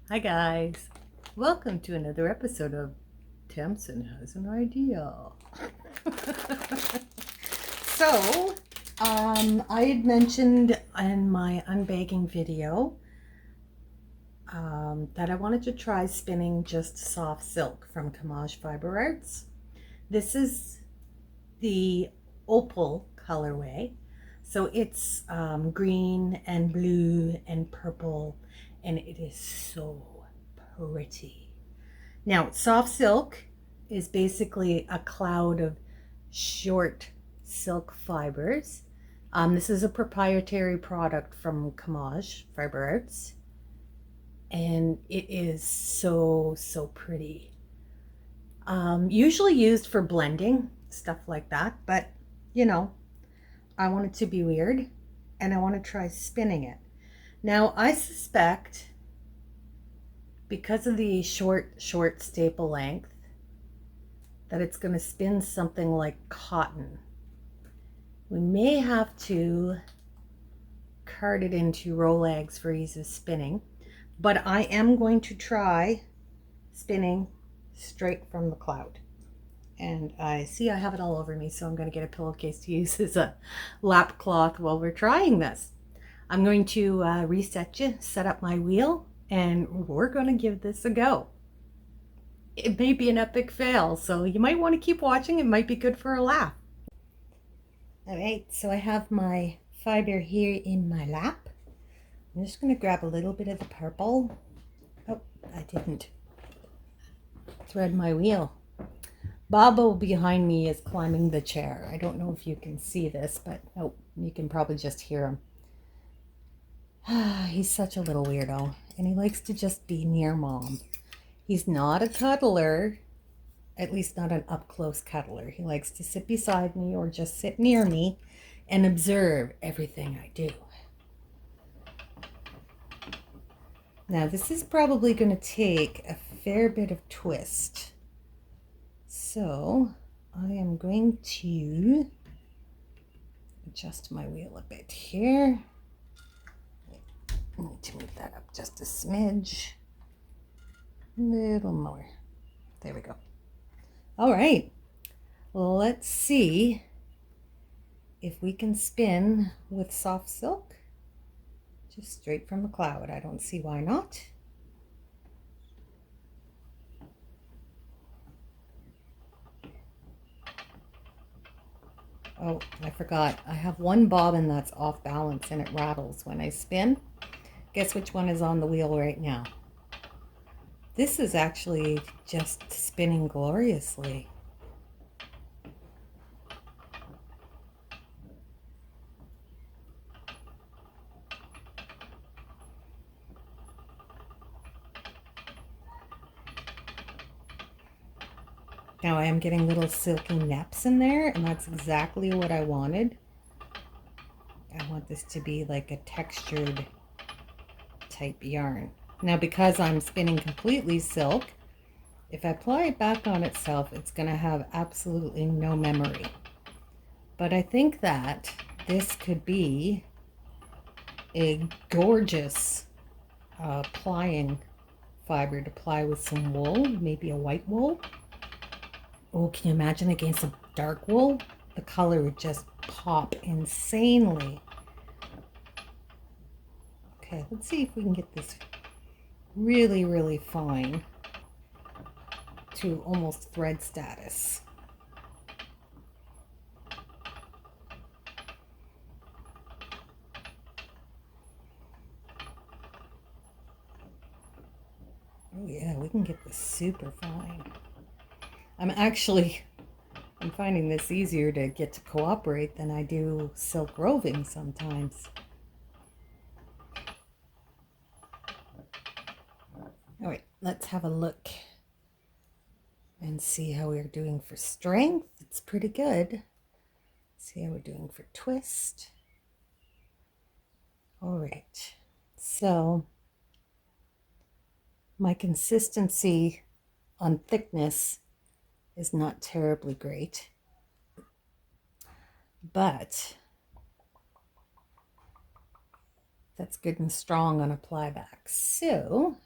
Hi guys, welcome to another episode of Tamsin Has an Idea. so, I had mentioned in my unbagging video that I wanted to try spinning just soft silk from Camaj Fiber Arts. This is the opal colorway, so it's green and blue and purple, and it is so pretty. Now, soft silk is basically a cloud of short silk fibers. This is a proprietary product from Camaj Fiber Arts, and it is so pretty. Usually used for blending, stuff like that, but you know, I want it to be weird and I want to try spinning it. Now, I suspect because of the short staple length that it's going to spin something like cotton. We may have to card it into Rolex for ease of spinning, but I am going to try spinning straight from the cloud. And I see I have it all over me, so I'm going to get a pillowcase to use as a lap cloth while we're trying this. I'm going to reset you, set up my wheel, and we're going to give this a go. It may be an epic fail, so you might want to keep watching. It might be good for a laugh. All right, so I have my fiber here in my lap. I'm just going to grab a little bit of the purple. Oh, I didn't thread my wheel. Bobo behind me is climbing the chair. I don't know if you can see this, but oh, you can probably just hear him. He's such a little weirdo, and he likes to just be near Mom. He's not a cuddler, at least not an up-close cuddler. He likes to sit beside me or just sit near me and observe everything I do. Now, this is probably going to take a fair bit of twist. So, I am going to adjust my wheel a bit here. I need to move that up just a smidge. A little more. There we go. All right. Let's see if we can spin with soft silk. Just straight from the cloud. I don't see why not. Oh, I forgot. I have one bobbin that's off balance and it rattles when I spin. Guess which one is on the wheel right now? This is actually just spinning gloriously. Now I am getting little silky neps in there, and that's exactly what I wanted. I want this to be like a textured type yarn. Now, because I'm spinning completely silk, if I apply it back on itself, it's going to have absolutely no memory. But I think that this could be a gorgeous plying fiber to ply with some wool, maybe a white wool. Oh, can you imagine against a dark wool? The color would just pop insanely. Okay, let's see if we can get this really fine to almost thread status. Oh yeah, we can get this super fine. I'm finding this easier to get to cooperate than I do silk roving sometimes. All right, let's have a look and see how we're doing for strength. It's pretty good. See how we're doing for twist. All right, so my consistency on thickness is not terribly great, but that's good and strong on a ply back. So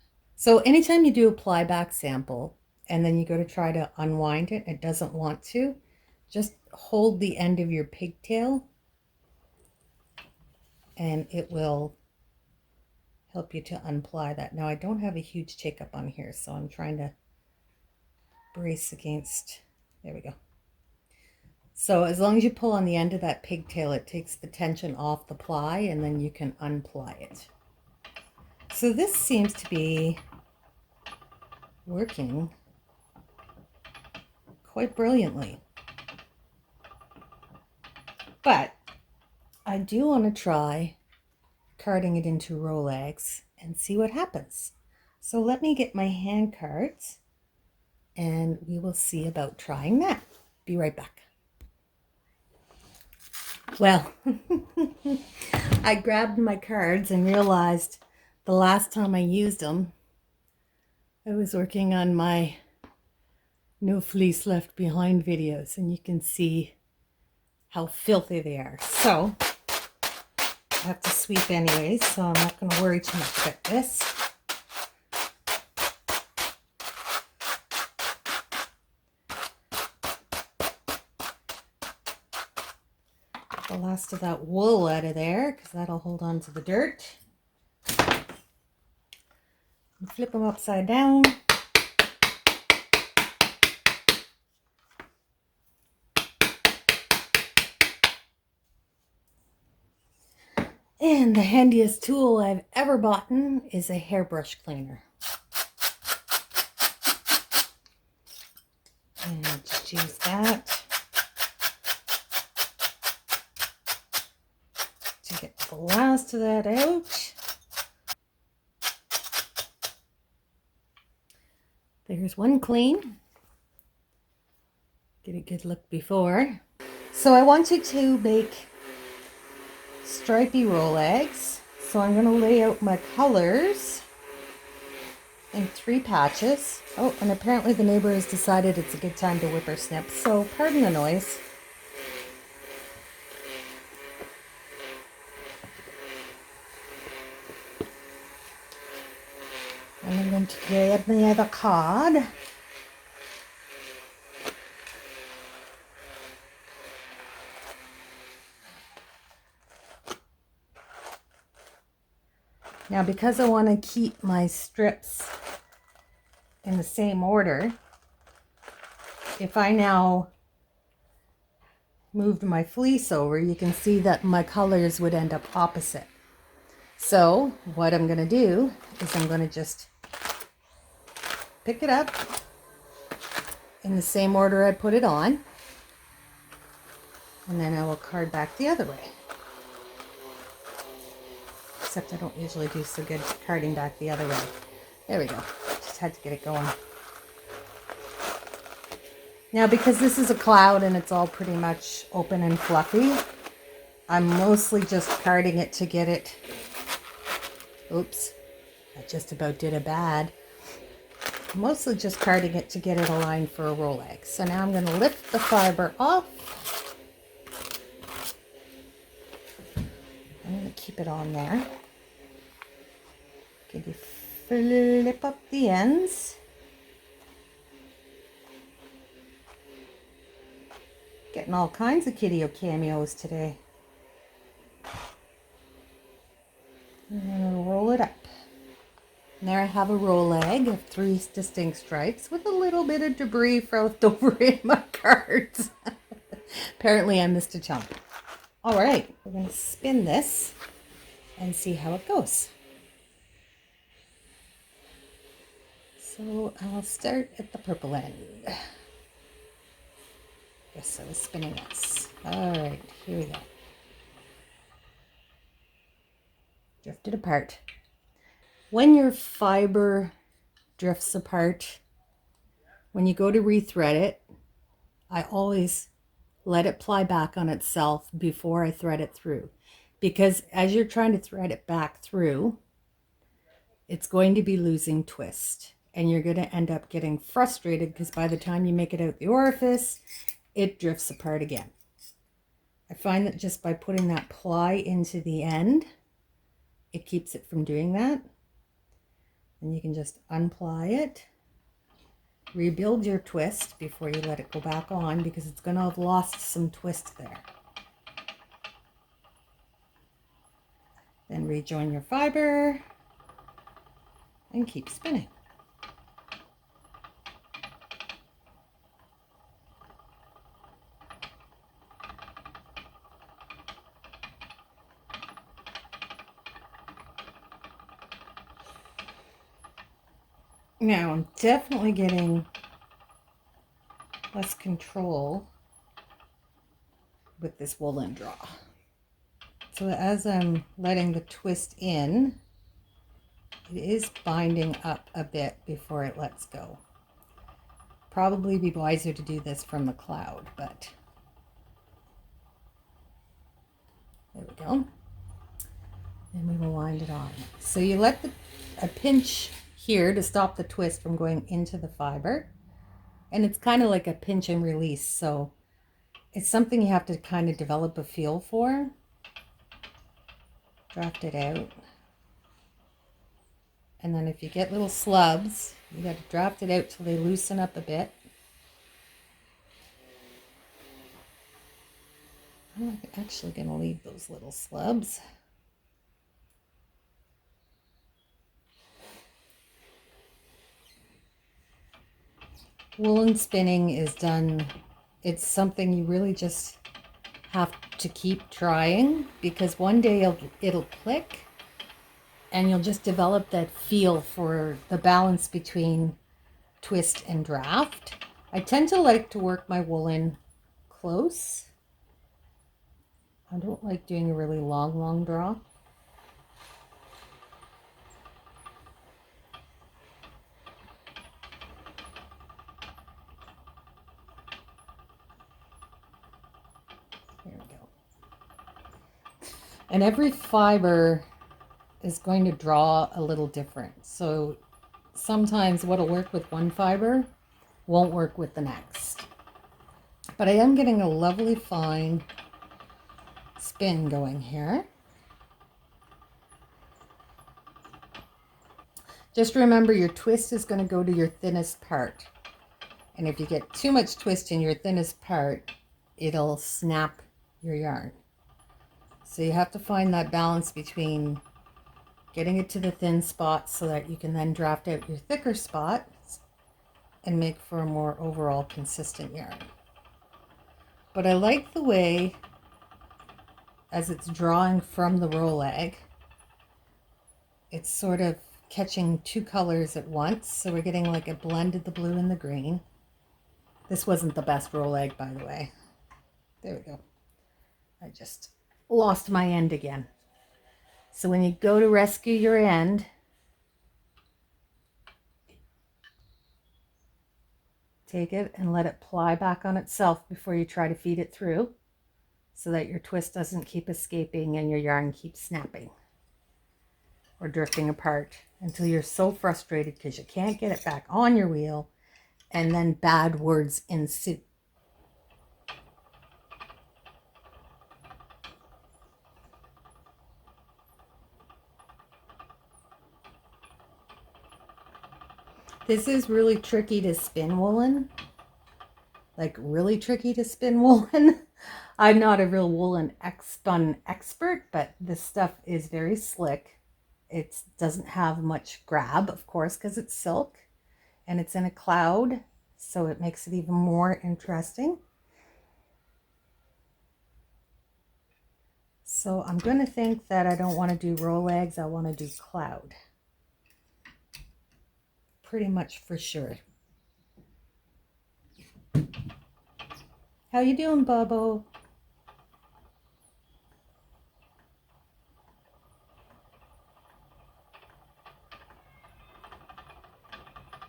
So anytime you do a ply back sample and then you go to try to unwind it, it doesn't want to, just hold the end of your pigtail and it will help you to unply that. Now I don't have a huge take up on here, so I'm trying to brace against, there we go. So as long as you pull on the end of that pigtail, it takes the tension off the ply and then you can unply it. So this seems to be working quite brilliantly. But I do want to try carding it into Rolex and see what happens. So let me get my hand cards and we will see about trying that. Be right back. Well, I grabbed my cards and realized the last time I used them, I was working on my No Fleece Left Behind videos, and you can see how filthy they are. So I have to sweep anyways, so I'm not going to worry too much about this. The last of that wool out of there, because that'll hold on to the dirt. And flip them upside down. And the handiest tool I've ever bought is a hairbrush cleaner. And just use that to get the last of that out. There's one clean. Get a good look before. So I wanted to make stripy roll eggs. So I'm going to lay out my colors in 3 patches. Oh, and apparently the neighbor has decided it's a good time to whippersnip. So pardon the noise. And I'm going to grab my other card. Now, because I want to keep my strips in the same order, if I now moved my fleece over, you can see that my colors would end up opposite. So what I'm going to do is I'm going to just pick it up in the same order I put it on, and then I will card back the other way. Except I don't usually do so good carding back the other way. There we go. Just had to get it going. Now, because this is a cloud and it's all pretty much open and fluffy, I'm mostly just carding it to get it. Oops, I just about did a bad. Mostly just carding it to get it aligned for a roll egg. So now I'm going to lift the fiber off. I'm going to keep it on there. Okay, you flip up the ends. Getting all kinds of Kitty-O cameos today. And then I'll roll it up. And there I have a roll egg of 3 distinct stripes with a little bit of debris left over in my cards. Apparently I missed a chunk. All right, we're going to spin this and see how it goes. So I'll start at the purple end. Yes, I was spinning this. All right, here we go. Drifted apart. When your fiber drifts apart, when you go to rethread it, I always let it ply back on itself before I thread it through. Because as you're trying to thread it back through, it's going to be losing twist. And you're going to end up getting frustrated because by the time you make it out the orifice, it drifts apart again. I find that just by putting that ply into the end, it keeps it from doing that. And you can just unply it, rebuild your twist before you let it go back on, because it's going to have lost some twist there. Then rejoin your fiber and keep spinning. Now I'm definitely getting less control with this woolen draw. So as I'm letting the twist in, it is binding up a bit before it lets go. Probably be wiser to do this from the cloud, but there we go. And we will wind it on. So you let a pinch here to stop the twist from going into the fiber. And it's kind of like a pinch and release. So it's something you have to kind of develop a feel for. Draft it out. And then if you get little slubs, you got to draft it out till they loosen up a bit. I'm actually going to leave those little slubs. Woolen spinning is done, it's something you really just have to keep trying, because one day it'll click and you'll just develop that feel for the balance between twist and draft. I tend to like to work my woolen close. I don't like doing a really long draw. There we go. And every fiber is going to draw a little different. So sometimes what'll work with one fiber won't work with the next. But I am getting a lovely fine spin going here. Just remember, your twist is going to go to your thinnest part. And if you get too much twist in your thinnest part, it'll snap your yarn. So you have to find that balance between getting it to the thin spot so that you can then draft out your thicker spots and make for a more overall consistent yarn. But I like the way, as it's drawing from the roll egg, it's sort of catching two colors at once. So we're getting like a blend of the blue and the green. This wasn't the best roll egg, by the way. There we go. I just lost my end again. So when you go to rescue your end, take it and let it ply back on itself before you try to feed it through, so that your twist doesn't keep escaping and your yarn keeps snapping or drifting apart until you're so frustrated because you can't get it back on your wheel, and then bad words ensue. This is really tricky to spin woolen, like really tricky to spin woolen. I'm not a real woolen spun expert, but this stuff is very slick. It doesn't have much grab, of course, because it's silk and it's in a cloud, so it makes it even more interesting. So I'm going to think that I don't want to do roll eggs, I want to do cloud. Pretty much for sure. How you doing, Bubbo?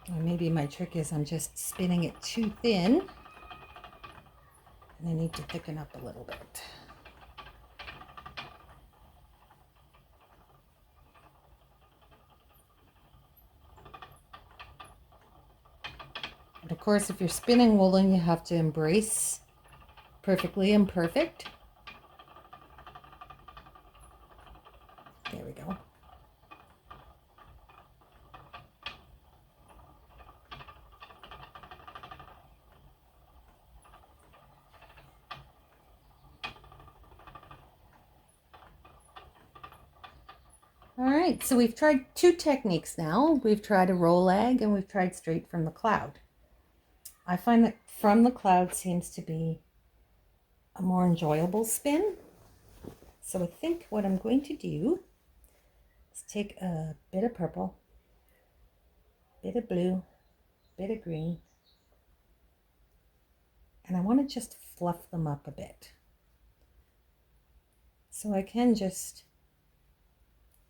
Or maybe my trick is I'm just spinning it too thin, and I need to thicken up a little bit. And of course, if you're spinning woolen, you have to embrace perfectly imperfect. There we go. All right, so we've tried two techniques now. We've tried a roll egg and we've tried straight from the cloud. I find that from the cloud seems to be a more enjoyable spin. So I think what I'm going to do is take a bit of purple, bit of blue, bit of green, and I want to just fluff them up a bit. So I can just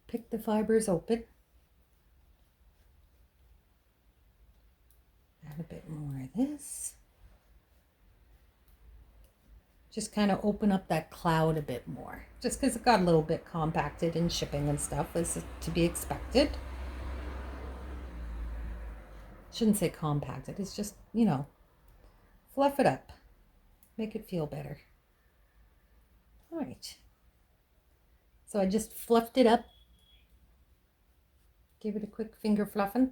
pick the fibers open, add a bit more of this, just kind of open up that cloud a bit more, just because it got a little bit compacted in shipping and stuff, as to be expected. Shouldn't say compacted, it's just, you know, fluff it up, make it feel better. All right, so I just fluffed it up, give it a quick finger fluffing,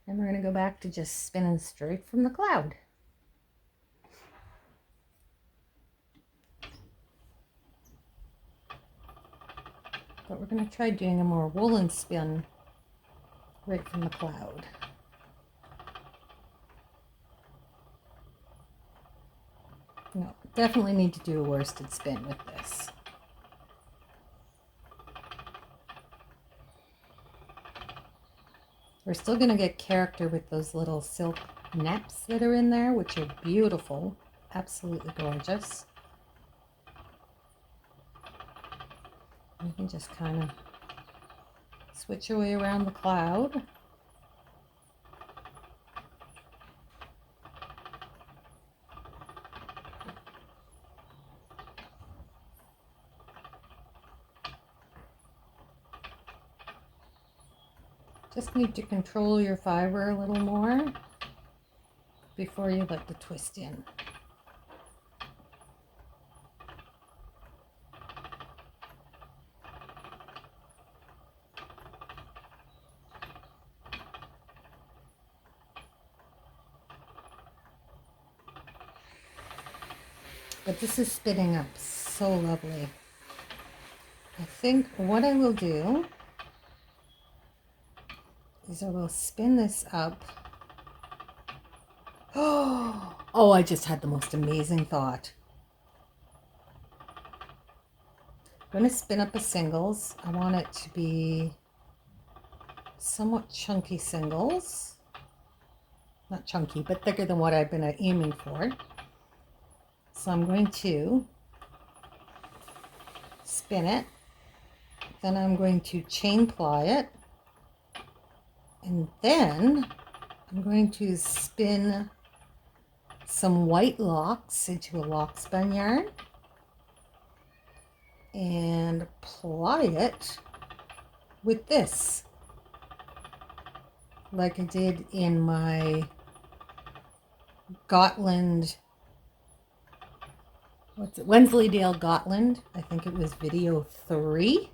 and we're going to go back to just spinning straight from the cloud. But we're going to try doing a more woolen spin right from the cloud. No, definitely need to do a worsted spin with this. We're still going to get character with those little silk naps that are in there, which are beautiful, absolutely gorgeous. You can just kind of switch your way around the cloud. Just need to control your fiber a little more before you let the twist in. But this is spinning up so lovely. I think what I will do is I will spin this up. Oh, I just had the most amazing thought. I'm going to spin up a singles. I want it to be somewhat chunky singles. Not chunky, but thicker than what I've been aiming for. So I'm going to spin it. Then I'm going to chain ply it. And then I'm going to spin some white locks into a lock spun yarn and ply it with this, like I did in my Gotland, what's it, Wensleydale Gotland, I think it was video 3,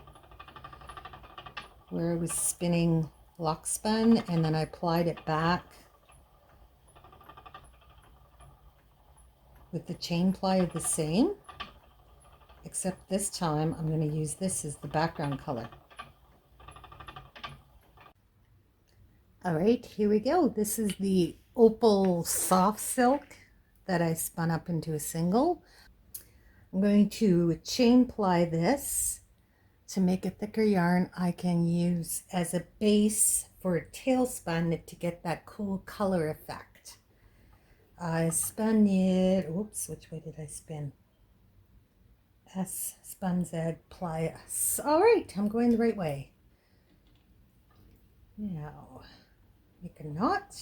where I was spinning lock spun and then I plied it back with the chain ply of the same, except this time I'm going to use this as the background color. All right, here we go. This is the opal soft silk that I spun up into a single. I'm going to chain ply this to make a thicker yarn I can use as a base for a tail spun to get that cool color effect. I spun it, oops, which way did I spin? S, spun Z, ply S. All right, I'm going the right way. Now, make a knot.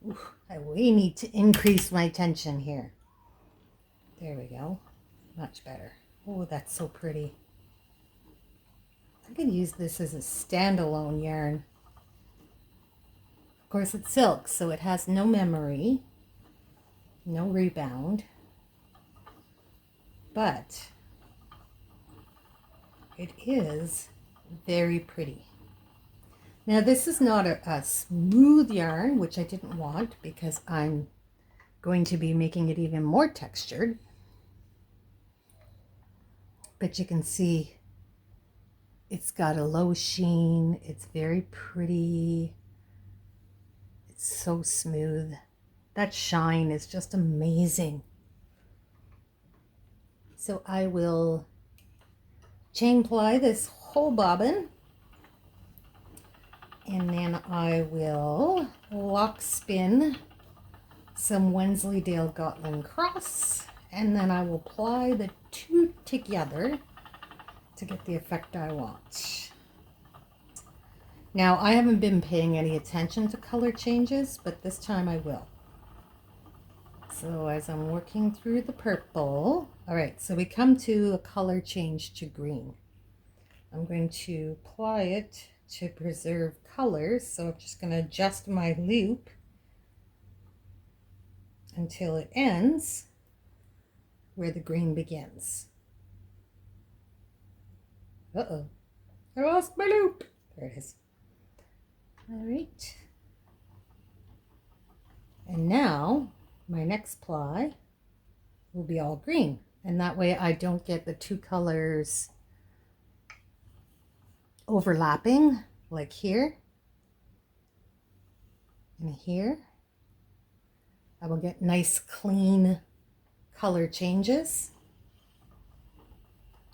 Ooh, I way need to increase my tension here. There we go, much better. Oh, that's so pretty. I could use this as a standalone yarn. Of course, it's silk, so it has no memory, no rebound, but it is very pretty. Now, this is not a smooth yarn, which I didn't want because I'm going to be making it even more textured. but you can see it's got a low sheen. It's very pretty. It's so smooth. That shine is just amazing. So I will chain ply this whole bobbin, and then I will lock spin some Wensleydale Gotland cross, and then I will ply the two together to get the effect I want. Now, I haven't been paying any attention to color changes, but this time I will. So as I'm working through the purple, all right, so we come to a color change to green. I'm going to ply it to preserve colors, so I'm just going to adjust my loop until it ends where the green begins. Uh-oh, I lost my loop. There it is. All right. And now my next ply will be all green. And that way I don't get the two colors overlapping, like here and here. I will get nice clean color changes,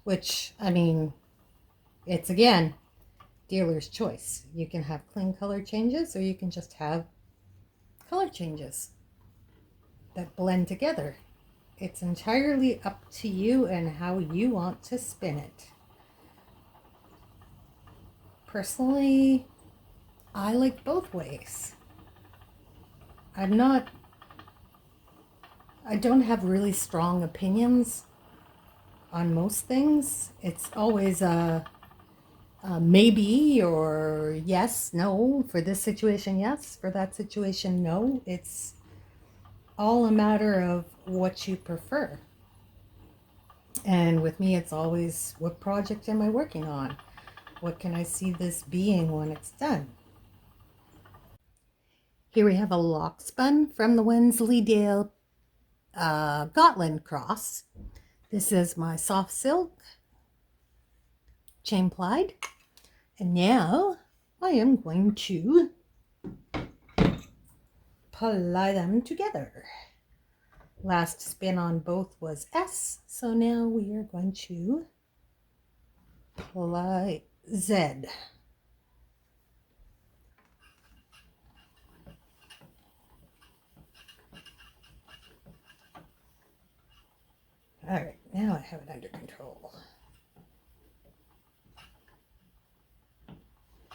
which, I mean, it's again dealer's choice. You can have clean color changes, or you can just have color changes that blend together. It's entirely up to you and how you want to spin it. Personally, I like both ways. I don't have really strong opinions on most things. It's always a maybe or yes, no. For this situation, yes. For that situation, no. It's all a matter of what you prefer. And with me, it's always, what project am I working on? What can I see this being when it's done? Here we have a lock spun from the Wensleydale Gotland cross. This is my Soffsilk chain plied. And now I am going to ply them together. Last spin on both was S, so now we are going to ply Z. All right, now I have it under control.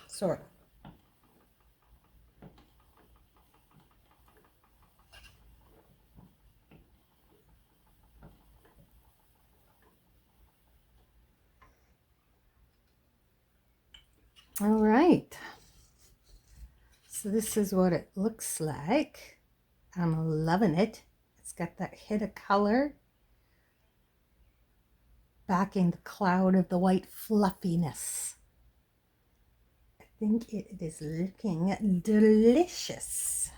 Sort of. All right, so this is what it looks like. I'm loving it. It's got that hit of color backing the cloud of the white fluffiness. I think it is looking delicious.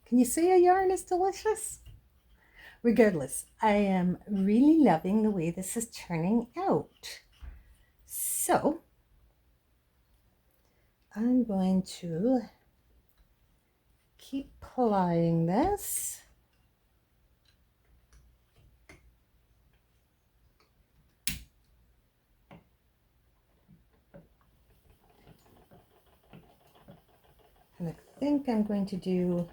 Can you say a yarn is delicious? Regardless, I am really loving the way this is turning out. So I'm going to keep plying this. And I think I'm going to do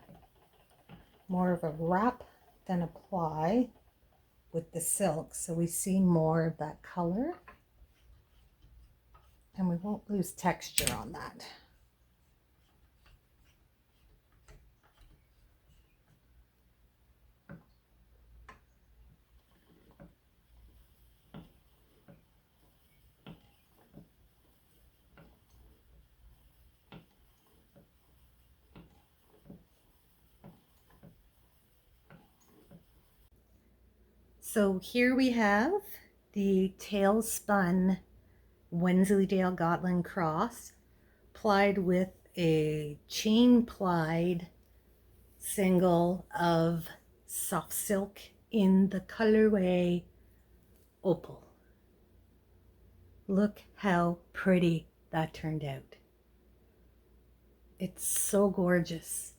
more of a wrap than a ply with the silk, so we see more of that color and we won't lose texture on that. So here we have the tail spun Wensleydale Gotland cross plied with a chain plied single of Soffsilk in the colorway Opal. Look how pretty that turned out. It's so gorgeous.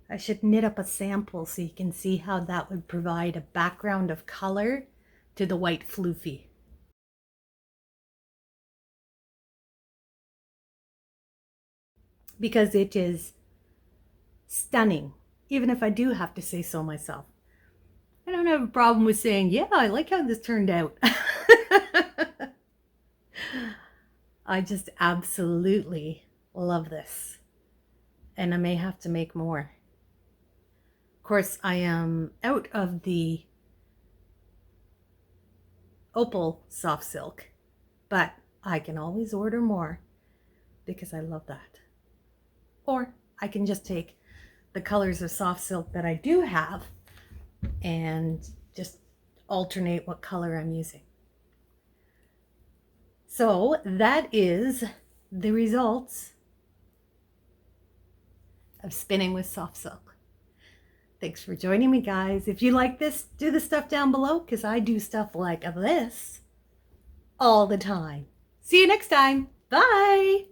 I should knit up a sample so you can see how that would provide a background of color to the white floofy. Because it is stunning, even if I do have to say so myself. I don't have a problem with saying, yeah, I like how this turned out. I just absolutely love this. And I may have to make more. Of course, I am out of the opal soft silk, but I can always order more because I love that. Or I can just take the colors of soft silk that I do have and just alternate what color I'm using. So that is the results of spinning with soft silk. Thanks for joining me, guys. If you like this, do the stuff down below because I do stuff like this all the time. See you next time. Bye.